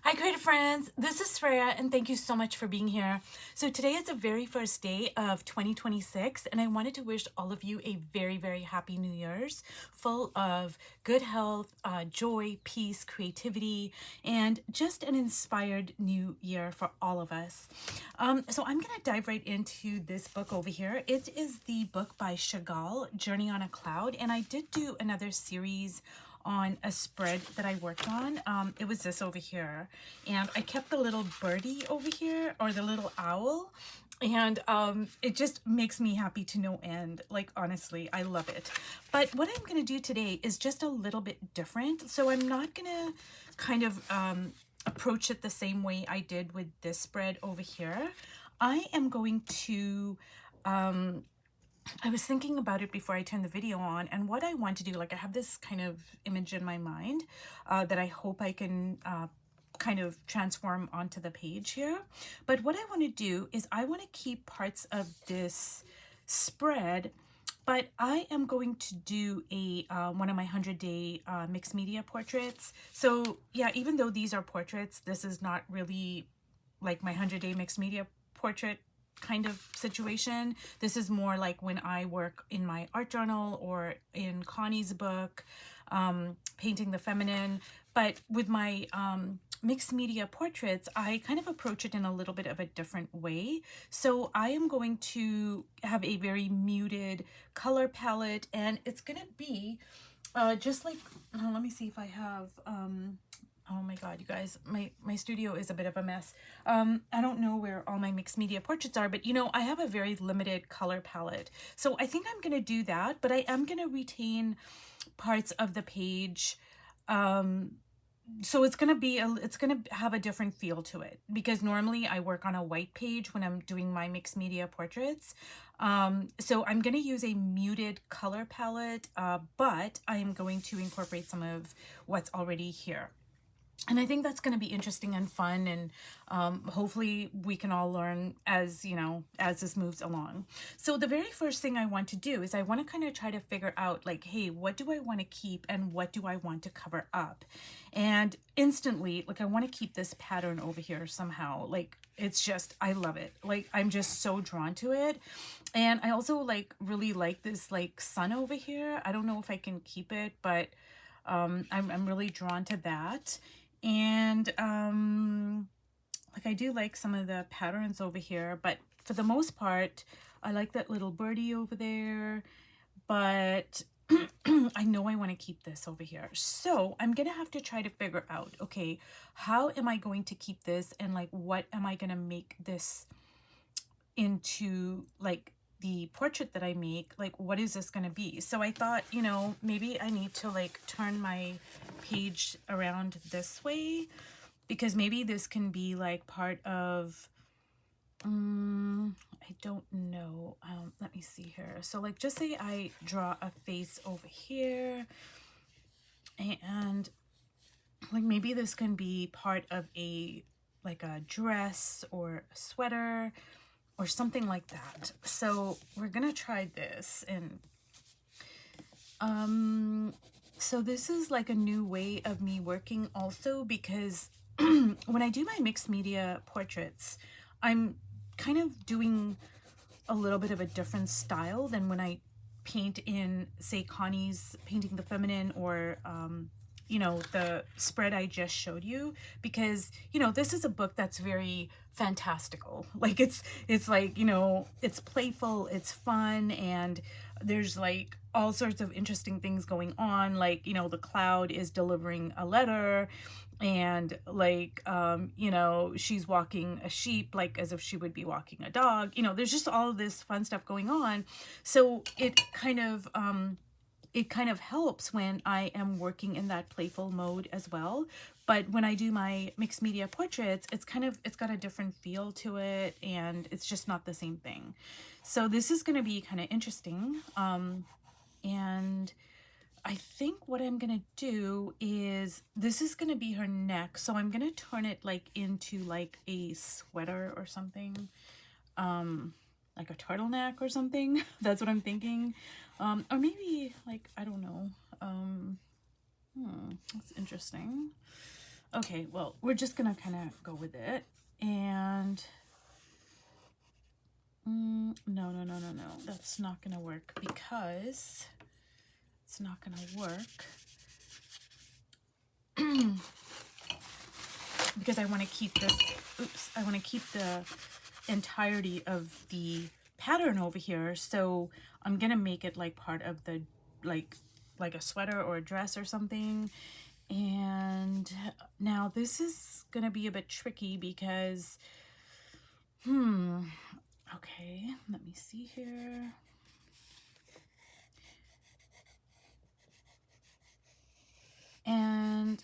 Hi, creative friends. This is Freya, and thank you so much for being here. So today is the very first day of 2026, and I wanted to wish all of you a very, very happy New Year's, full of good health, joy, peace, creativity, and just an inspired new year for all of us. So I'm going to dive right into this book over here. It is the book by Chagall, Journey on a Cloud, and I did do another series on a spread that I worked on. It was this over here, and I kept the little birdie over here, or the little owl, and it just makes me happy to no end. Like, honestly, I love it. But what I'm going to do today is just a little bit different. So I'm not going to kind of approach it the same way I did with this spread over here. I am going to I was thinking about it before I turned the video on, and what I want to do, like I have this kind of image in my mind that I hope I can kind of transform onto the page here. But what I want to do is I want to keep parts of this spread, but I am going to do a one of my 100-day mixed media portraits. So yeah, even though these are portraits, this is not really like my 100-day mixed media portrait kind of situation. This is more like when I work in my art journal or in Connie's book, Painting the Feminine. But with my mixed media portraits, I kind of approach it in a little bit of a different way. So I am going to have a very muted color palette, and it's going to be just like, let me see if I have, oh my god, you guys, my studio is a bit of a mess. I don't know where all my mixed media portraits are, but you know, I have a very limited color palette. So I think I'm going to do that, but I am going to retain parts of the page. So it's going to be, it's going to have a different feel to it, because normally I work on a white page when I'm doing my mixed media portraits. So I'm going to use a muted color palette, but I am going to incorporate some of what's already here. And I think that's going to be interesting and fun, and hopefully we can all learn as, you know, as this moves along. So the very first thing I want to do is I want to kind of try to figure out, like, hey, what do I want to keep and what do I want to cover up? And instantly, like, I want to keep this pattern over here somehow. Like, it's just, I love it. Like, I'm just so drawn to it. And I also like really like this like sun over here. I don't know if I can keep it, but I'm really drawn to that. And like, I do like some of the patterns over here, but for the most part I like that little birdie over there, but I know I want to keep this over here. So I'm gonna have to try to figure out, okay, how am I going to keep this, and like what am I gonna make this into, like the portrait that I make, like what is this gonna be? So I thought, you know, maybe I need to like turn my page around this way, because maybe this can be like part of, I don't know, let me see here. So like, just say I draw a face over here, and like maybe this can be part of a, like a dress or a sweater or something like that. So we're gonna try this. And so this is like a new way of me working also, because when I do my mixed media portraits, I'm kind of doing a little bit of a different style than when I paint in, say, Connie's Painting the Feminine, or you know, the spread I just showed you, because, you know, this is a book that's very fantastical. Like, it's like, you know, it's playful, it's fun, and there's like all sorts of interesting things going on. Like, you know, the cloud is delivering a letter, and like, you know, she's walking a sheep like as if she would be walking a dog. You know, there's just all of this fun stuff going on. So it kind of helps when I am working in that playful mode as well. But when I do my mixed media portraits, it's got a different feel to it, and it's just not the same thing. So this is going to be kind of interesting. And I think what I'm going to do is, this is going to be her neck. So I'm going to turn it like into like a sweater or something. Like a turtleneck or something. That's what I'm thinking. Or maybe like, I don't know. That's interesting. Okay, well, we're just gonna kind of go with it. And no, that's not gonna work because it's not gonna work because I want to keep this, oops, I want to keep the entirety of the pattern over here. So I'm gonna make it like part of the, like a sweater or a dress or something. And now this is gonna be a bit tricky because, okay, let me see here. And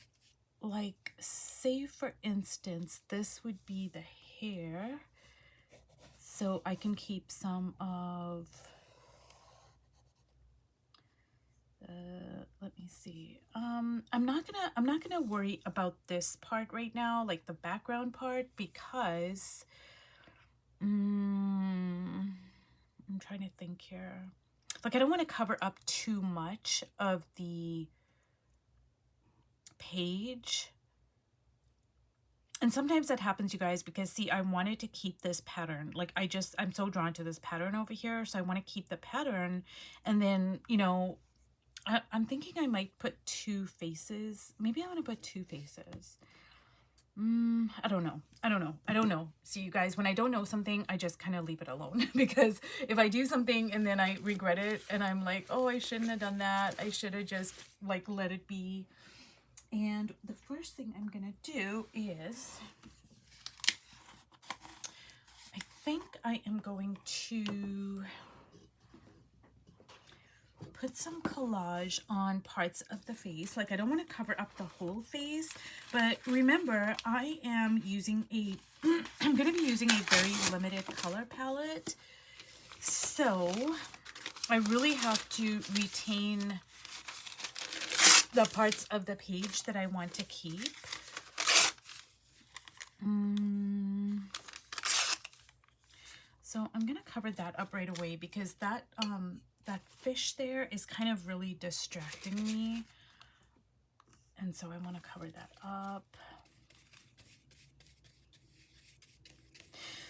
like, say for instance, this would be the hair. So I can keep some of, let me see. I'm not gonna worry about this part right now, like the background part, because I'm trying to think here. Like, I don't want to cover up too much of the page. And sometimes that happens, you guys, because see, I wanted to keep this pattern. Like, I'm so drawn to this pattern over here. So I want to keep the pattern. And then, you know, I'm thinking I might put two faces. Maybe I want to put two faces. I don't know. See, you guys, when I don't know something, I just kind of leave it alone. Because if I do something and then I regret it and I'm like, oh, I shouldn't have done that, I should have just like let it be. And the first thing I'm gonna do is, I think I am going to put some collage on parts of the face. Like, I don't want to cover up the whole face, but remember, I am using a, I'm going to be using a very limited color palette. So I really have to retain the parts of the page that I want to keep. So I'm going to cover that up right away because that, that fish there is kind of really distracting me. And so I want to cover that up.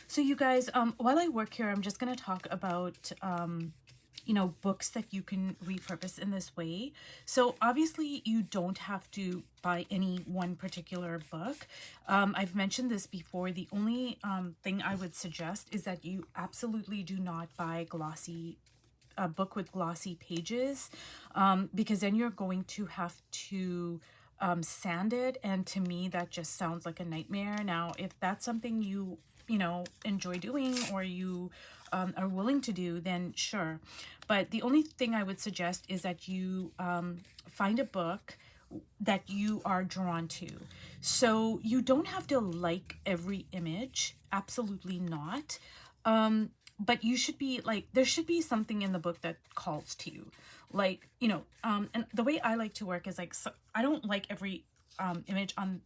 So you guys, while I work here, I'm just going to talk about, you know, books that you can repurpose in this way. So obviously you don't have to buy any one particular book. I've mentioned this before. The only thing I would suggest is that you absolutely do not buy a book with glossy pages, because then you're going to have to sand it, and to me that just sounds like a nightmare. Now, if that's something you know, enjoy doing, or you are willing to do, then sure. But the only thing I would suggest is that you find a book that you are drawn to. So you don't have to like every image, absolutely not. But you should be like, there should be something in the book that calls to you. Like, you know, and the way I like to work is like, so I don't like every image on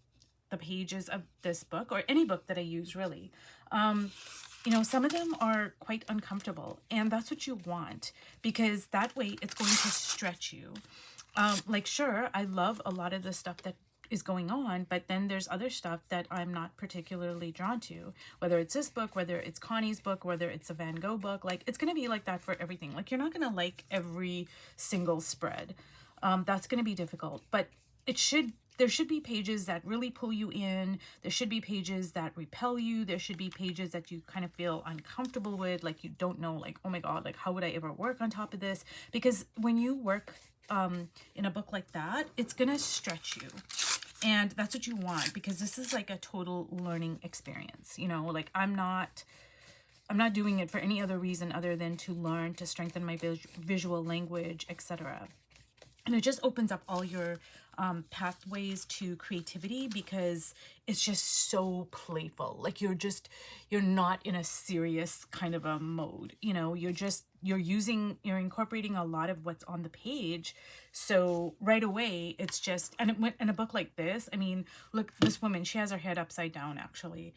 the pages of this book, or any book that I use, really. You know, some of them are quite uncomfortable, and that's what you want, because that way it's going to stretch you. Like, sure, I love a lot of the stuff that is going on, but then there's other stuff that I'm not particularly drawn to, whether it's this book, whether it's Connie's book, whether it's a Van Gogh book. Like, it's going to be like that for everything. Like, you're not going to like every single spread. That's going to be difficult, but there should be pages that really pull you in. There should be pages that repel you. There should be pages that you kind of feel uncomfortable with, like you don't know, like, oh my God, like, how would I ever work on top of this? Because when you work in a book like that, it's gonna stretch you. And that's what you want, because this is like a total learning experience. You know, like, I'm not doing it for any other reason other than to learn, to strengthen my visual language, etc. And it just opens up all your pathways to creativity, because it's just so playful. Like, you're not in a serious kind of a mode, you know, you're incorporating a lot of what's on the page. So right away, it's just, and in a book like this, I mean, look, this woman, she has her head upside down, actually.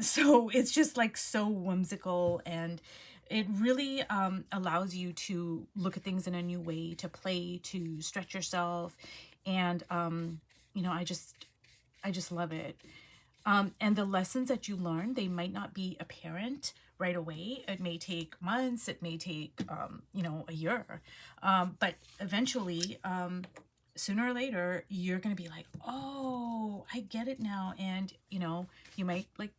So it's just like so whimsical, and it really allows you to look at things in a new way, to play, to stretch yourself. And, you know, I just love it. And the lessons that you learn, they might not be apparent right away. It may take months, it may take, you know, a year. But eventually, sooner or later, you're going to be like, oh, I get it now. And, you know, you might like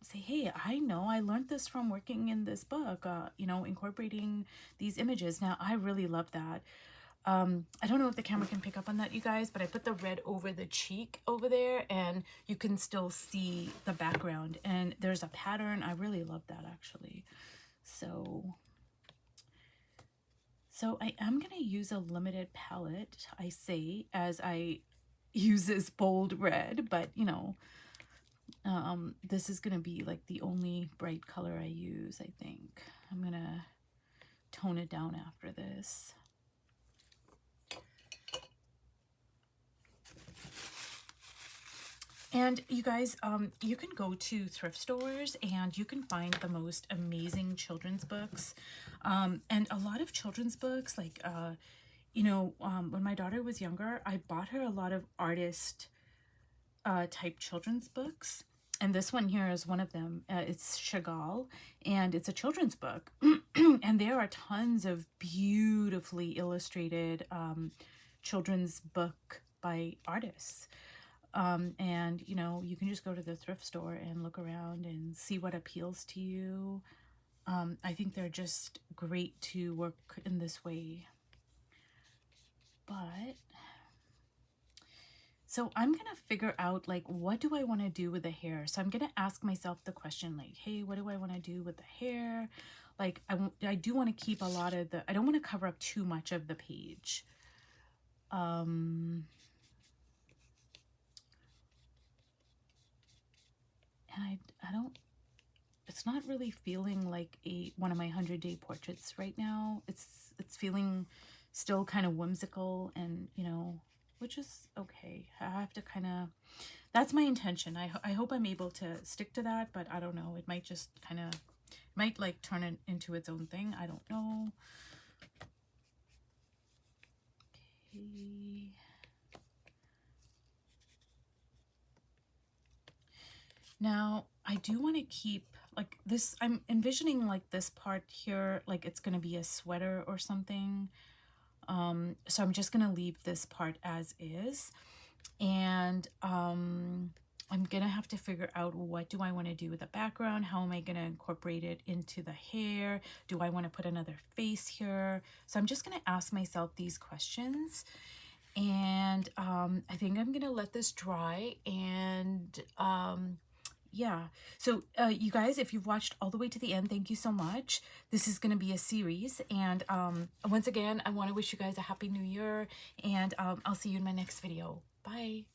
say, hey, I know I learned this from working in this book, you know, incorporating these images. Now, I really love that. I don't know if the camera can pick up on that, you guys, but I put the red over the cheek over there and you can still see the background and there's a pattern. I really love that actually. So I am going to use a limited palette, I say, as I use this bold red, but you know, this is going to be like the only bright color I use, I think. I'm going to tone it down after this. And you guys, you can go to thrift stores and you can find the most amazing children's books. And a lot of children's books, like, you know, when my daughter was younger, I bought her a lot of artist type children's books. And this one here is one of them. It's Chagall, and it's a children's book. And there are tons of beautifully illustrated children's book by artists. And you know, you can just go to the thrift store and look around and see what appeals to you. I think they're just great to work in this way. But so I'm gonna figure out like, what do I want to do with the hair? So I'm gonna ask myself the question like, hey, what do I want to do with the hair? Like, I do want to keep a lot of the, I don't want to cover up too much of the page. And I don't, it's not really feeling like one of my 100-day portraits right now. It's feeling still kind of whimsical, and you know, which is okay. I have to kind of, that's my intention. I hope I'm able to stick to that, but I don't know. It might just kind of, might like turn it into its own thing. I don't know. Okay. Now, I do want to keep like this, I'm envisioning like this part here, like it's going to be a sweater or something. So I'm just going to leave this part as is. And I'm going to have to figure out, what do I want to do with the background? How am I going to incorporate it into the hair? Do I want to put another face here? So I'm just going to ask myself these questions. And I think I'm going to let this dry. And yeah, so you guys, if you've watched all the way to the end, thank you so much. This is going to be a series, and once again, I want to wish you guys a happy new year, and I'll see you in my next video. Bye.